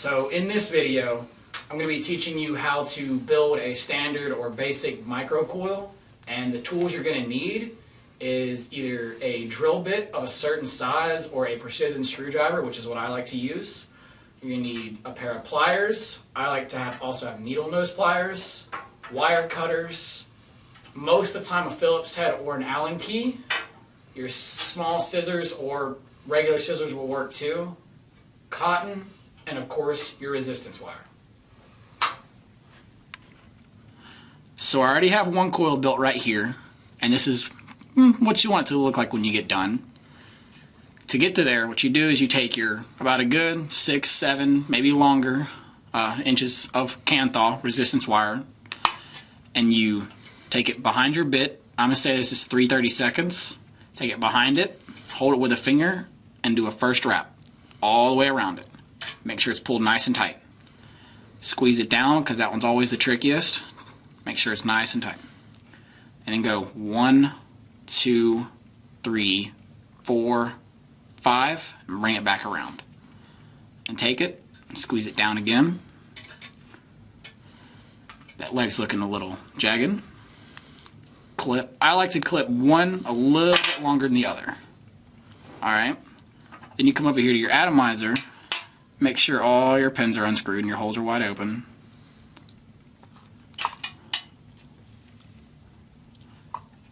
So in this video, I'm going to be teaching you how to build a standard or basic micro coil, and the tools you're going to need is either a drill bit of a certain size or a precision screwdriver, which is what I like to use. You're going to need a pair of pliers. I like to also have needle nose pliers, wire cutters, most of the time a Phillips head or an Allen key. Your small scissors or regular scissors will work too. Cotton, and of course your resistance wire. So I already have one coil built right here, and this is what you want it to look like when you get done. To get to there, what you do is you take your about a good 6, 7, maybe longer inches of Canthal resistance wire, and you take it behind your bit. I'm going to say this is 3/32. Take it behind it, hold it with a finger, and do a first wrap all the way around it. Make sure it's pulled nice and tight. Squeeze it down, because that one's always the trickiest. Make sure it's nice and tight. And then go 1, 2, 3, 4, 5, and bring it back around. And take it, and squeeze it down again. That leg's looking a little jagged. Clip. I like to clip one a little bit longer than the other. Alright. Then you come over here to your atomizer. Make sure all your pins are unscrewed and your holes are wide open.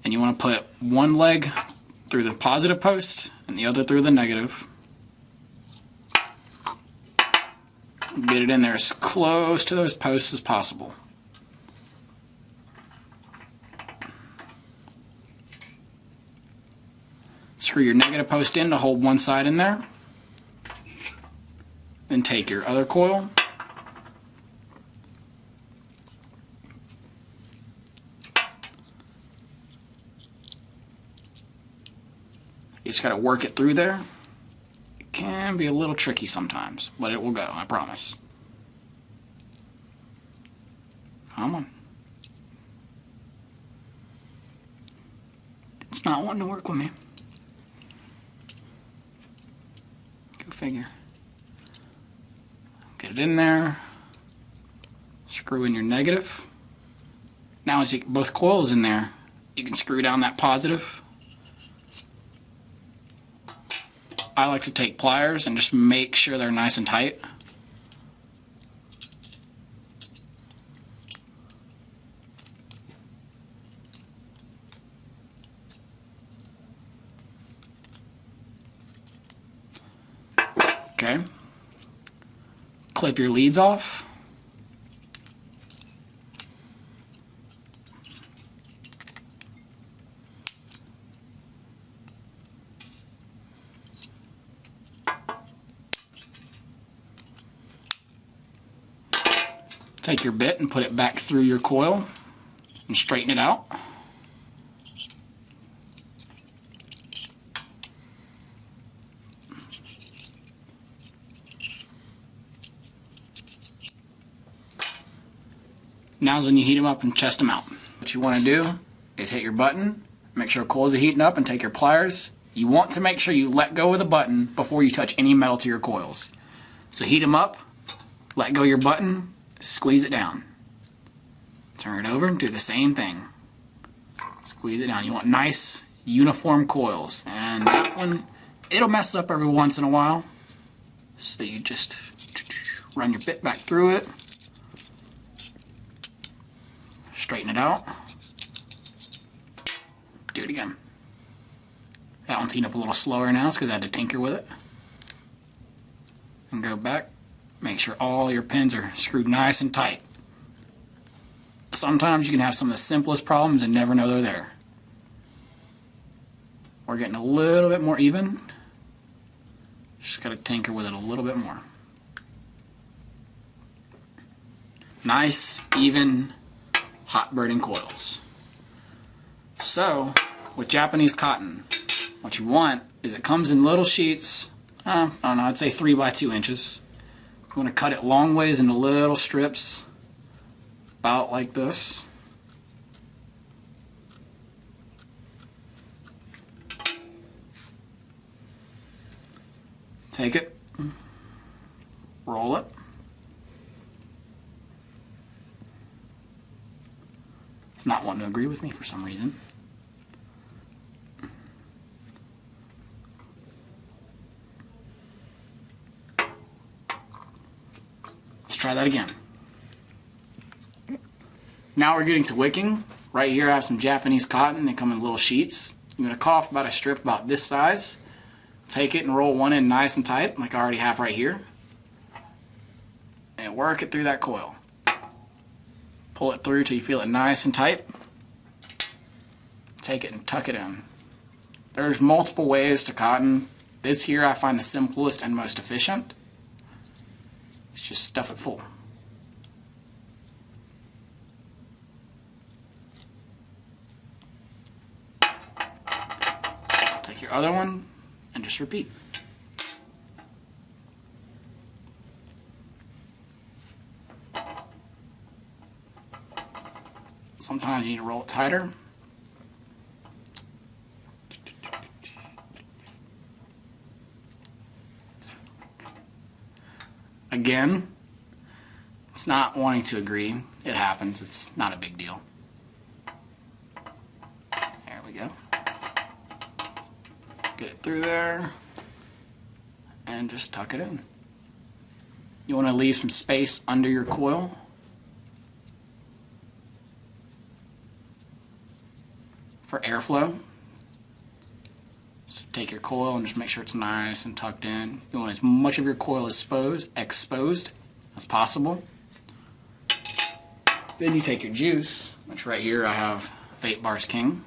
And you want to put one leg through the positive post and the other through the negative. Get it in there as close to those posts as possible. Screw your negative post in to hold one side in there. Then take your other coil. You just got to work it through there. It can be a little tricky sometimes, but it will go, I promise. Come on. It's not wanting to work with me. Go figure. Get it in there. Screw in your negative. Now as you get both coils in there, you can screw down that positive. I like to take pliers and just make sure they're nice and tight. Okay. Clip your leads off. Take your bit and put it back through your coil and straighten it out. Now's when you heat them up and test them out. What you want to do is hit your button, make sure coils are heating up, and take your pliers. You want to make sure you let go of the button before you touch any metal to your coils. So heat them up, let go of your button, squeeze it down. Turn it over and do the same thing. Squeeze it down. You want nice, uniform coils. And that one, it'll mess up every once in a while. So you just run your bit back through it. Straighten it out. Do it again. That one's heating up a little slower now because I had to tinker with it. And go back. Make sure all your pins are screwed nice and tight. Sometimes you can have some of the simplest problems and never know they're there. We're getting a little bit more even. Just gotta tinker with it a little bit more. Nice, even, hot burning coils. So, with Japanese cotton, what you want is it comes in little sheets, I don't know, I'd say 3 by 2 inches. You want to cut it long ways into little strips, about like this. Take it, roll it, It's not wanting to agree with me for some reason. Let's try that again. Now we're getting to wicking. Right here I have some Japanese cotton. They come in little sheets. I'm going to cut off about a strip about this size. Take it and roll one in nice and tight, like I already have right here. And work it through that coil. Pull it through till you feel it nice and tight. Take it and tuck it in. There's multiple ways to cotton. This here I find the simplest and most efficient. It's just stuff it full. Take your other one and just repeat. Sometimes you need to roll it tighter. Again, it's not wanting to agree. It happens. It's not a big deal. There we go. Get it through there and just tuck it in. You want to leave some space under your coil. For airflow. So take your coil and just make sure it's nice and tucked in. You want as much of your coil exposed as possible. Then you take your juice, which right here I have Vape Bars King.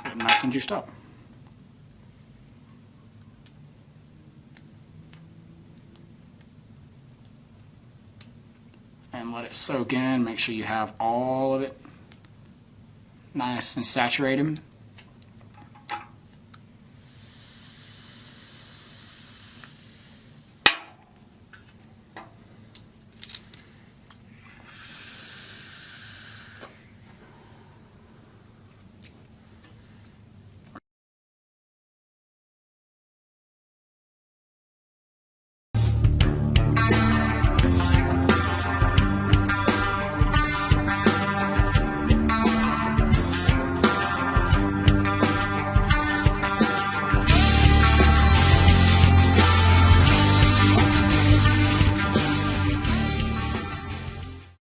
Get it nice and juiced up. And let it soak in. Make sure you have all of it nice and saturated.